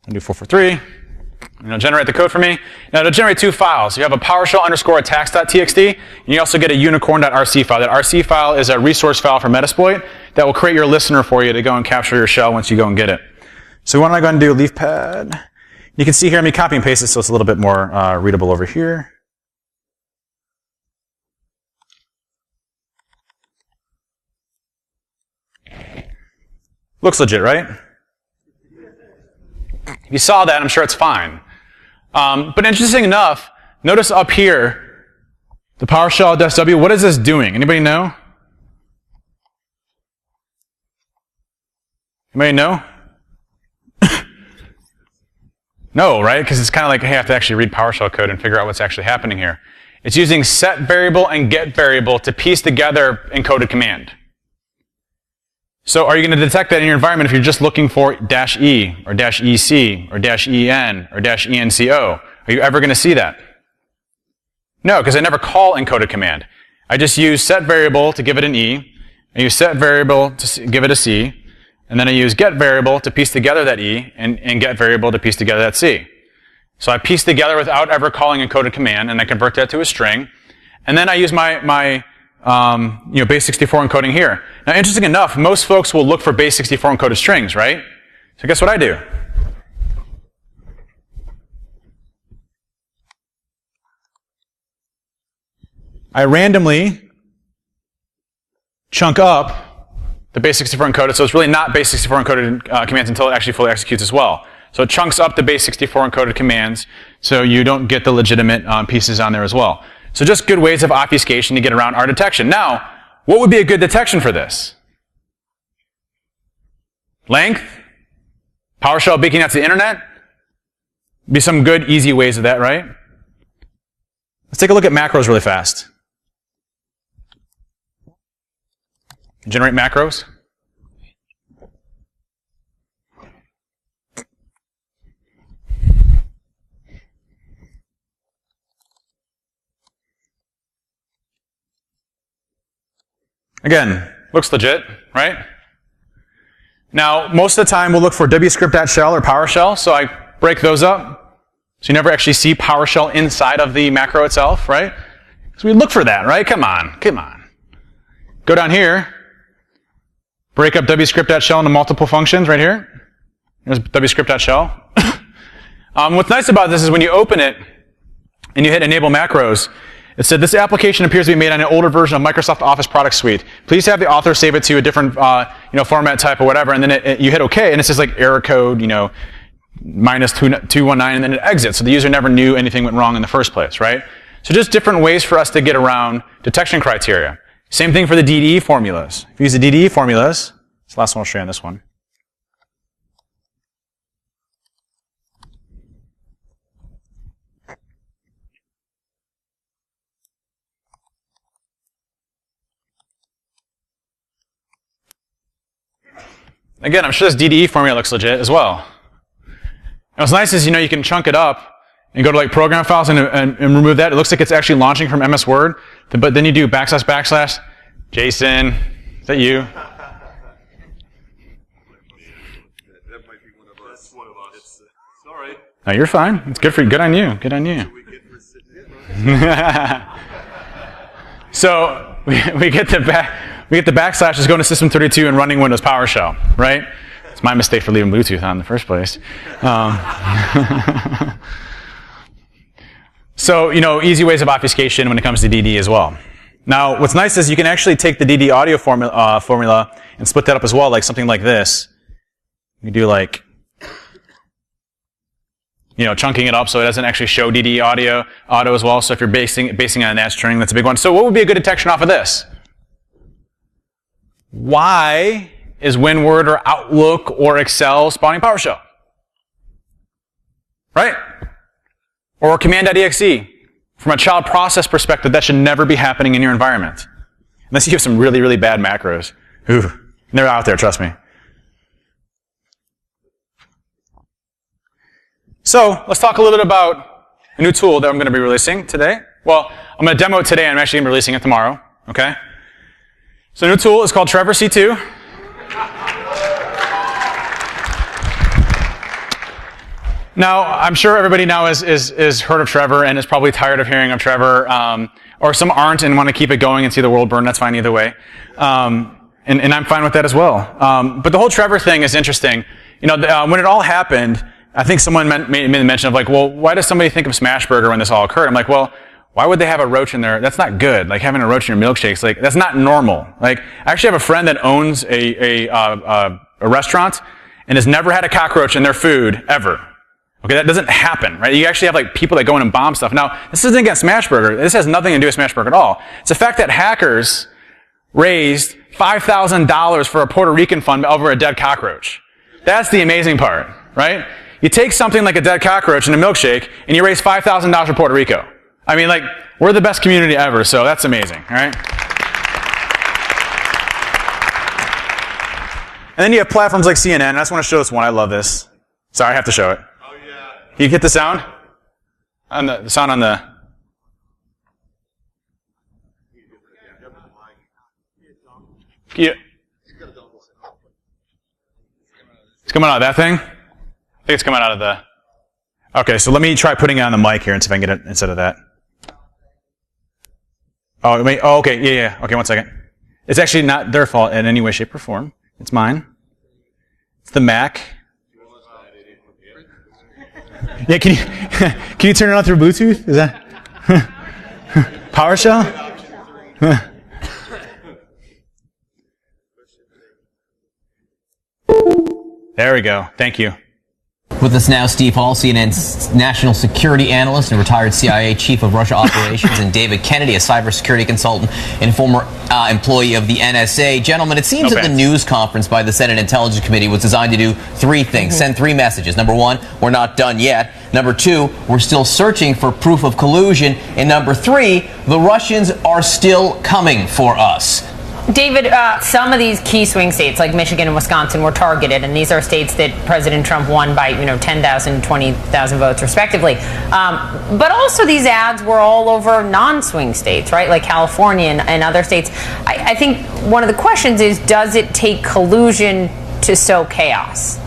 I'll do 443. And it'll generate the code for me. Now it'll generate two files. You have a PowerShell_attacks.txt, and you also get a unicorn.rc file. That RC file is a resource file for Metasploit that will create your listener for you to go and capture your shell once you go and get it. So what am I going to do? Leaf pad. You can see here, let me copy and paste it so it's a little bit more readable over here. Looks legit, right? If you saw that, I'm sure it's fine. But interesting enough, notice up here, the PowerShell.sw, what is this doing? Anybody know? Anybody know? No, right? Because it's kind of like, hey, I have to actually read PowerShell code and figure out what's actually happening here. It's using set variable and get variable to piece together encoded command. So are you going to detect that in your environment if you're just looking for -E or -EC or -EN or -ENCO? Are you ever going to see that? No, because I never call encoded command. I just use set variable to give it an E, I use set variable to give it a C, and then I use get variable to piece together that E, and get variable to piece together that C. So I piece together without ever calling encoded command, and I convert that to a string, and then I use my base 64 encoding here. Now, interesting enough, most folks will look for base 64 encoded strings, right? So guess what I do? I randomly chunk up the base 64 encoded, so it's really not base 64 encoded commands until it actually fully executes as well. So it chunks up the base 64 encoded commands, so you don't get the legitimate pieces on there as well. So just good ways of obfuscation to get around our detection. Now, what would be a good detection for this? Length? PowerShell beaking out to the internet? Be some good, easy ways of that, right? Let's take a look at macros really fast. Generate macros. Again, looks legit, right? Now, most of the time we'll look for wscript.shell or PowerShell, so I break those up. So you never actually see PowerShell inside of the macro itself, right? So we look for that, right? Come on, come on. Go down here, break up wscript.shell into multiple functions right here. Here's wscript.shell. What's nice about this is when you open it and you hit enable macros, it said this application appears to be made on an older version of Microsoft Office Product Suite. Please have the author save it to a different format type or whatever, and then you hit OK, and it says like error code, -219, and then it exits. So the user never knew anything went wrong in the first place, right? So just different ways for us to get around detection criteria. Same thing for the DDE formulas. If you use the DDE formulas, it's the last one I'll show you on this one. Again, I'm sure this DDE formula looks legit as well. And what's nice is, you can chunk it up and go to like program files and remove that. It looks like it's actually launching from MS Word, but then you do // Jason, is that you? That might be one of us. That's one of us. Sorry. No, you're fine. It's good for you. Good on you. Good on you. So we get the backslash is going to System32 and running Windows PowerShell, right? It's my mistake for leaving Bluetooth on in the first place. So, easy ways of obfuscation when it comes to DD as well. Now, what's nice is you can actually take the DD audio formula and split that up as well, like something like this. You do like, chunking it up so it doesn't actually show DD auto as well. So if you're basing on that string, that's a big one. So what would be a good detection off of this? Why is WinWord or Outlook or Excel spawning PowerShell? Right? Or command.exe. From a child process perspective, that should never be happening in your environment. Unless you have some really, really bad macros. Ooh, they're out there, trust me. So, let's talk a little bit about a new tool that I'm going to be releasing today. Well, I'm going to demo it today, and I'm actually going to be releasing it tomorrow. Okay? So, the new tool is called Trevor C2. Now, I'm sure everybody now is heard of Trevor and is probably tired of hearing of Trevor, or some aren't and want to keep it going and see the world burn. That's fine either way. And I'm fine with that as well. But the whole Trevor thing is interesting. When it all happened, I think someone made the mention of like, well, why does somebody think of Smashburger when this all occurred? I'm like, well, why would they have a roach in there? That's not good. Like having a roach in your milkshakes, like that's not normal. Like I actually have a friend that owns a restaurant and has never had a cockroach in their food ever. Okay, that doesn't happen, right? You actually have like people that go in and bomb stuff. Now, this isn't against Smashburger. This has nothing to do with Smashburger at all. It's the fact that hackers raised $5,000 for a Puerto Rican fund over a dead cockroach. That's the amazing part, right? You take something like a dead cockroach in a milkshake and you raise $5,000 for Puerto Rico. I mean, like, we're the best community ever, so that's amazing, all right? And then you have platforms like CNN. I just want to show this one. I love this. Sorry, I have to show it. Oh, yeah. Can you get the sound? On the sound on the... Yeah. It's coming out of that thing? I think it's coming out of the... Okay, so let me try putting it on the mic here and see if I can get it instead of that. Oh, wait, oh, okay, yeah. Okay, 1 second. It's actually not their fault in any way, shape, or form. It's mine. It's the Mac. Yeah, can you turn it on through Bluetooth? Is that PowerShell? There we go. Thank you. With us now, Steve Hall, CNN's national security analyst and retired CIA chief of Russia operations, and David Kennedy, a cybersecurity consultant and former employee of the NSA. Gentlemen, it seems that the news conference by the Senate Intelligence Committee was designed to do three things. Send three messages. Number one, we're not done yet. Number two, we're still searching for proof of collusion. And number three, the Russians are still coming for us. David, some of these key swing states like Michigan and Wisconsin were targeted, and these are states that President Trump won by 10,000, 20,000 votes respectively. But also these ads were all over non-swing states, right, like California and other states. I think one of the questions is, does it take collusion to sow chaos?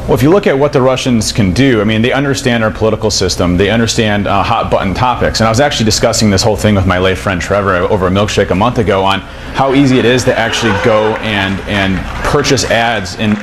Well, if you look at what the Russians can do, I mean, they understand our political system. They understand hot-button topics. And I was actually discussing this whole thing with my late friend Trevor over a milkshake a month ago on how easy it is to actually go and purchase ads in...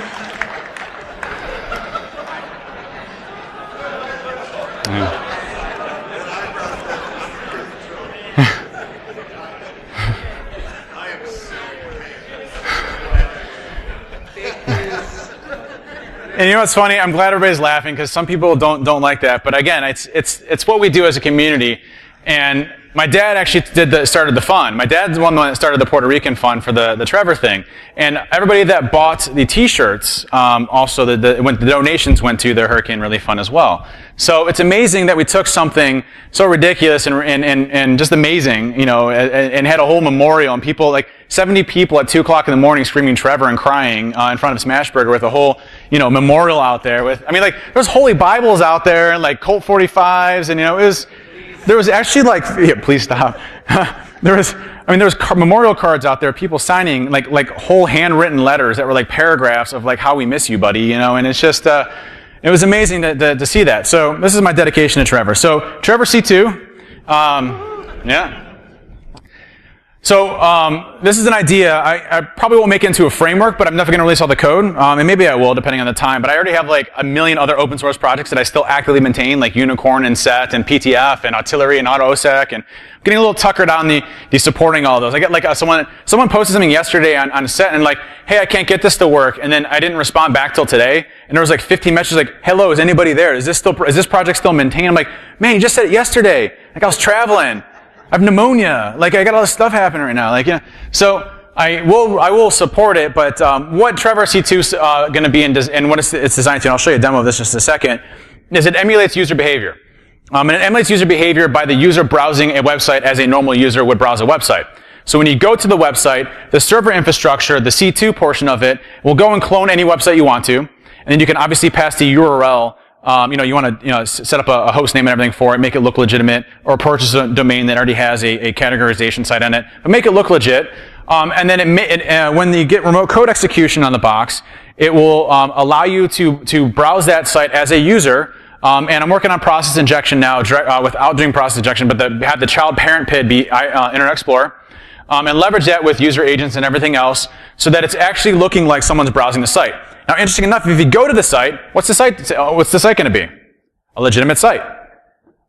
And you know what's funny? I'm glad everybody's laughing because some people don't like that. But again, it's what we do as a community. And my dad actually started the fund. My dad's the one that started the Puerto Rican fund for the Trevor thing. And everybody that bought the T-shirts, also the donations went to the Hurricane Relief Fund as well. So it's amazing that we took something so ridiculous and just amazing, and had a whole memorial, and people, like 70 people at 2 o'clock in the morning screaming Trevor and crying in front of Smashburger with a whole, memorial out there with, there's holy Bibles out there and like Colt 45s, and there was actually please stop. There was memorial cards out there, people signing like whole handwritten letters that were like paragraphs of like how we miss you, buddy, and it's just, it was amazing to see that. So this is my dedication to Trevor. So Trevor C2, yeah. So this is an idea. I probably won't make it into a framework, but I'm definitely going to release all the code, and maybe I will, depending on the time. But I already have like a million other open source projects that I still actively maintain, like Unicorn and Set and PTF and Artillery and AutoOSEC, and I'm getting a little tuckered on the supporting all those. I get like someone posted something yesterday on Set and like, hey, I can't get this to work, and then I didn't respond back till today, and there was like 15 messages like, hello, is anybody there? Is this project still maintained? I'm like, man, you just said it yesterday. Like I was traveling. I have pneumonia. Like I got all this stuff happening right now. So I will support it. But what Trevor C2 is going to be and what it's designed to, and I'll show you a demo of this in just a second, is it emulates user behavior. And it emulates user behavior by the user browsing a website as a normal user would browse a website. So when you go to the website, the server infrastructure, the C2 portion of it, will go and clone any website you want to, and then you can obviously pass the URL. You want to set up a host name and everything for it, make it look legitimate, or purchase a domain that already has a categorization site on it, but make it look legit. And then when you get remote code execution on the box, it will allow you to browse that site as a user. And I'm working on process injection now, without doing process injection, but have the child parent PID be Internet Explorer, and leverage that with user agents and everything else, so that it's actually looking like someone's browsing the site. Now, interesting enough, if you go to the site, what's the site going to be? A legitimate site.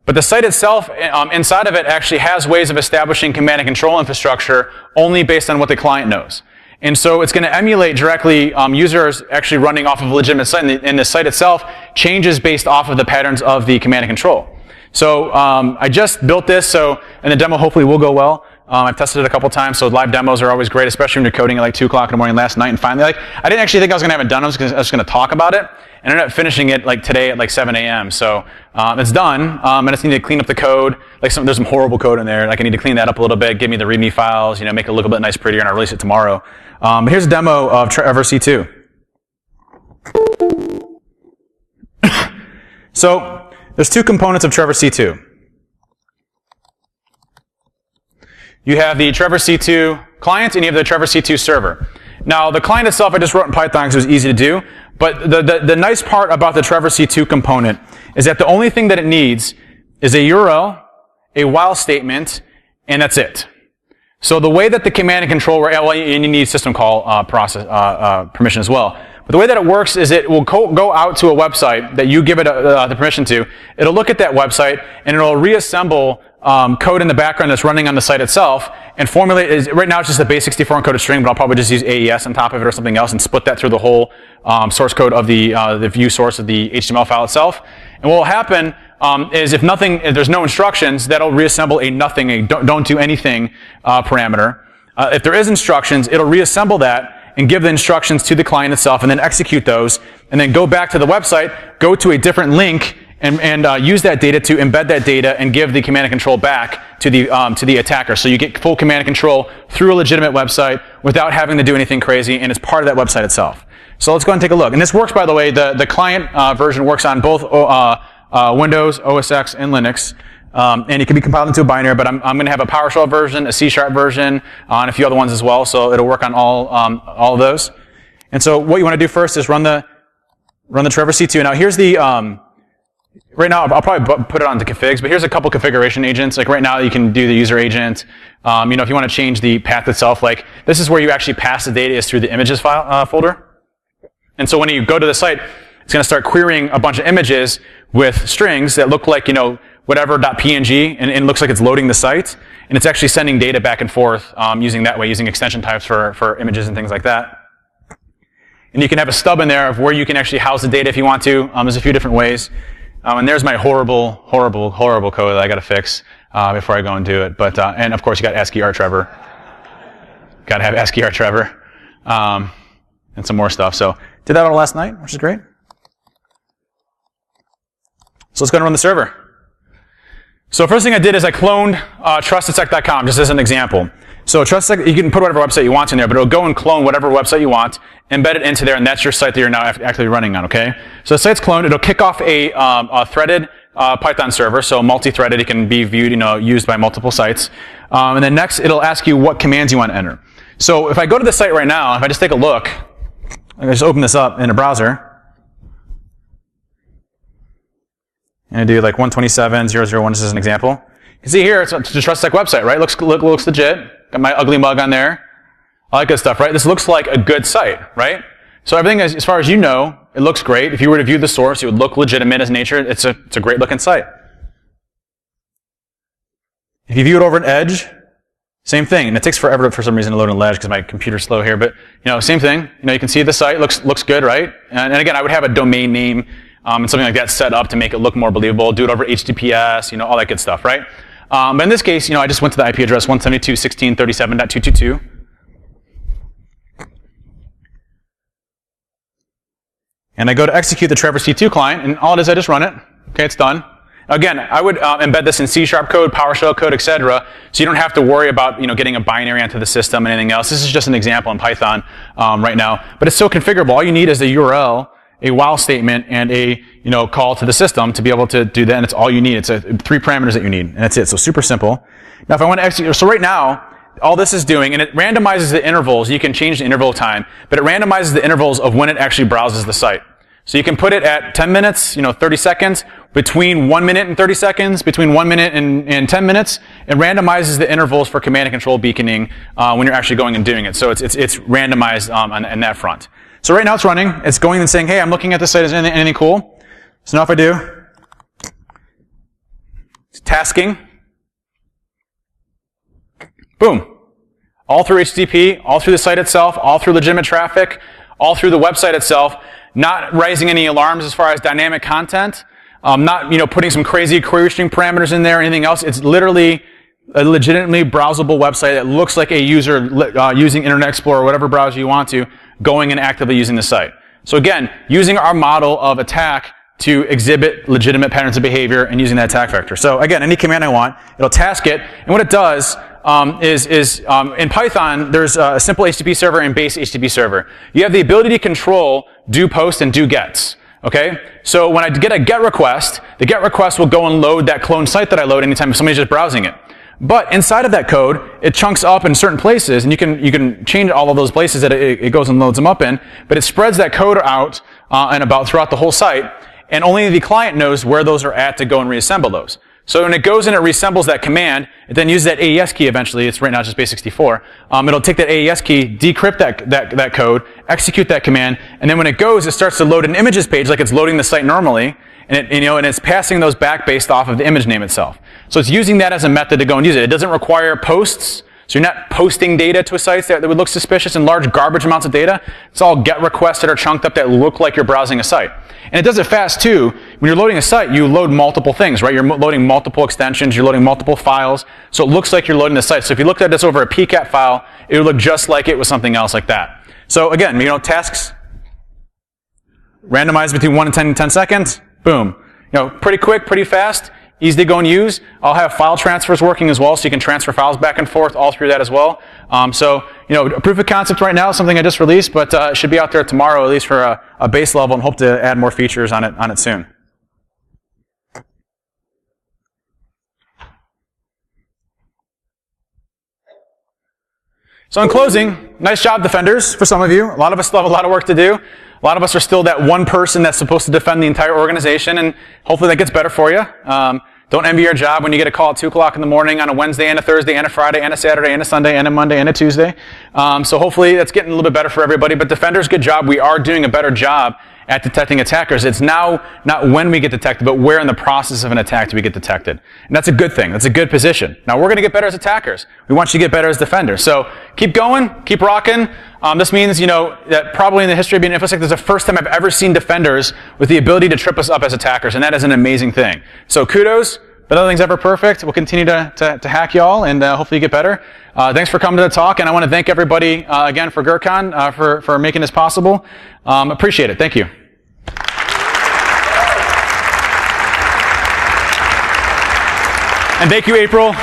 But the site itself, inside of it, actually has ways of establishing command and control infrastructure only based on what the client knows. And so it's going to emulate directly users actually running off of a legitimate site, and the site itself changes based off of the patterns of the command and control. So I just built this, and the demo hopefully will go well. I've tested it a couple times, so live demos are always great, especially when you're coding at like 2 o'clock in the morning last night, and finally, I didn't actually think I was going to have it done. I was just going to talk about it, and I ended up finishing it like today at like 7 a.m. So it's done. I just need to clean up the code. like there's some horrible code in there. Like I need to clean that up a little bit, give me the README files, you know, make it look a bit nice, prettier, and I'll release it tomorrow. But here's a demo of Trevor C2. So there's two components of Trevor C2. You have the Trevor C2 client and you have the Trevor C2 server. Now the client itself I just wrote in Python because it was easy to do, but the nice part about the Trevor C2 component is that the only thing that it needs is a URL, a while statement, and that's it. So the way that the command and control, well, and you need system call permission as well. But the way that it works is it will go out to a website that you give it the permission to. It'll look at that website and it'll reassemble code in the background that's running on the site itself and formulate. Right now it's just a base 64 encoded string, but I'll probably just use AES on top of it or something else and split that through the whole source code of the view source of the HTML file itself. And what will happen is if there's no instructions, that'll reassemble a nothing, a don't do anything parameter. If there is instructions, it'll reassemble that and give the instructions to the client itself and then execute those and then go back to the website, go to a different link and use that data to embed that data and give the command and control back to the attacker. So you get full command and control through a legitimate website without having to do anything crazy, and it's part of that website itself. So let's go ahead and take a look. And this works, by the way, the client version works on both Windows, OS X, and Linux. And it can be compiled into a binary, but I'm going to have a PowerShell version, a C# version, and a few other ones as well, so it'll work on all of those. And so what you want to do first is run the Trevor C2. Now here's the right now I'll probably put it onto configs, but here's a couple configuration agents. Like right now you can do the user agent. You know, if you want to change the path itself, like this is where you actually pass the data is through the images file folder. And so when you go to the site, it's going to start querying a bunch of images with strings that look like, you know, whatever.png, and it looks like it's loading the site, and it's actually sending data back and forth using extension types for images and things like that. And you can have a stub in there of where you can actually house the data if you want to. There's a few different ways. And there's my horrible code that I got to fix before I go and do it. But and of course you got ASCII art Trevor. Got to have ASCII art Trevor, and some more stuff. So did that all last night, which is great. So let's go and run the server. So first thing I did is I cloned trustdetect.com just as an example. So TrustDetect, you can put whatever website you want in there, but it'll go and clone whatever website you want, embed it into there, and that's your site that you're now actually running on, okay? So the site's cloned. It'll kick off a threaded Python server, so multi-threaded. It can be viewed, you know, used by multiple sites. And then next, it'll ask you what commands you want to enter. So if I go to the site right now, if I just take a look, I just open this up in a browser, and I do like 127.0.0.1 just as an example. You can see here, it's the TrustDetect website, right? Looks legit. Got my ugly mug on there. All that good stuff, right? This looks like a good site, right? So everything, as far as you know, it looks great. If you were to view the source, it would look legitimate as nature. It's a great looking site. If you view it over an Edge, same thing. And it takes forever for some reason to load an Edge because my computer's slow here. But you know, same thing. You know, you can see the site looks good, right? And again, I would have a domain name and something like that set up to make it look more believable. Do it over HTTPS, you know, all that good stuff, right? But in this case, you know, I just went to the IP address 172.16.37.222. And I go to execute the Trevor C2 client, and all it is, I just run it. Okay, it's done. Again, I would embed this in C# code, PowerShell code, etc., so you don't have to worry about, you know, getting a binary onto the system and anything else. This is just an example in Python right now, but it's so configurable. All you need is a URL, a while statement, and a, you know, call to the system to be able to do that, and it's all you need. It's 3 parameters that you need, and that's it. So super simple. Now, if I want to execute, so right now, all this is doing, and it randomizes the intervals. You can change the interval time, but it randomizes the intervals of when it actually browses the site. So you can put it at 10 minutes, you know, 30 seconds, between 1 minute and 30 seconds, between 1 minute and 10 minutes. It randomizes the intervals for command and control beaconing when you're actually going and doing it. So it's randomized on that front. So right now it's running. It's going and saying, hey, I'm looking at this site. Is anything cool? So now if I do, it's tasking. Boom. All through HTTP, all through the site itself, all through legitimate traffic, all through the website itself, not raising any alarms as far as dynamic content, not, you know, putting some crazy query string parameters in there or anything else. It's literally a legitimately browsable website that looks like a user using Internet Explorer or whatever browser you want to, going and actively using the site. So again, using our model of attack to exhibit legitimate patterns of behavior and using that attack vector. So again, any command I want, it'll task it, and what it does is in Python, there's a simple HTTP server and base HTTP server. You have the ability to control do post and do gets. Okay? So when I get a GET request, the GET request will go and load that clone site that I load anytime somebody's just browsing it. But inside of that code, it chunks up in certain places, and you can change all of those places that it goes and loads them up in, but it spreads that code out and about throughout the whole site, and only the client knows where those are at to go and reassemble those. So when it goes and it reassembles that command, it then uses that AES key eventually. It's right now just base64. It'll take that AES key, decrypt that code, execute that command, and then when it goes, it starts to load an images page like it's loading the site normally, and it's passing those back based off of the image name itself. So it's using that as a method to go and use it. It doesn't require posts. So you're not posting data to a site that would look suspicious in large garbage amounts of data. It's all GET requests that are chunked up that look like you're browsing a site. And it does it fast too. When you're loading a site, you load multiple things, right? You're loading multiple extensions, you're loading multiple files. So it looks like you're loading the site. So if you looked at this over a PCAP file, it would look just like it was something else like that. So again, tasks, randomized between 1 and 10 seconds, boom. Pretty quick, pretty fast. Easy to go and use. I'll have file transfers working as well, so you can transfer files back and forth all through that as well. A proof of concept right now is something I just released, but it should be out there tomorrow, at least for a base level, and hope to add more features on it soon. So in closing, nice job, defenders, for some of you. A lot of us still have a lot of work to do. A lot of us are still that one person that's supposed to defend the entire organization, and hopefully that gets better for you. Don't envy your job when you get a call at 2 o'clock in the morning on a Wednesday and a Thursday and a Friday and a Saturday and a Sunday and a Monday and a Tuesday. So hopefully that's getting a little bit better for everybody. But defenders, good job. We are doing a better job at detecting attackers. It's now not when we get detected, but where in the process of an attack do we get detected. And that's a good thing. That's a good position. Now we're going to get better as attackers. We want you to get better as defenders. So keep going, keep rocking. This means, that probably in the history of being InfoSec, this is the first time I've ever seen defenders with the ability to trip us up as attackers, and that is an amazing thing. So kudos, but nothing's ever perfect. We'll continue to hack y'all, and hopefully you get better. Thanks for coming to the talk, and I want to thank everybody again for GrrCON for making this possible. Appreciate it. Thank you. And thank you, April.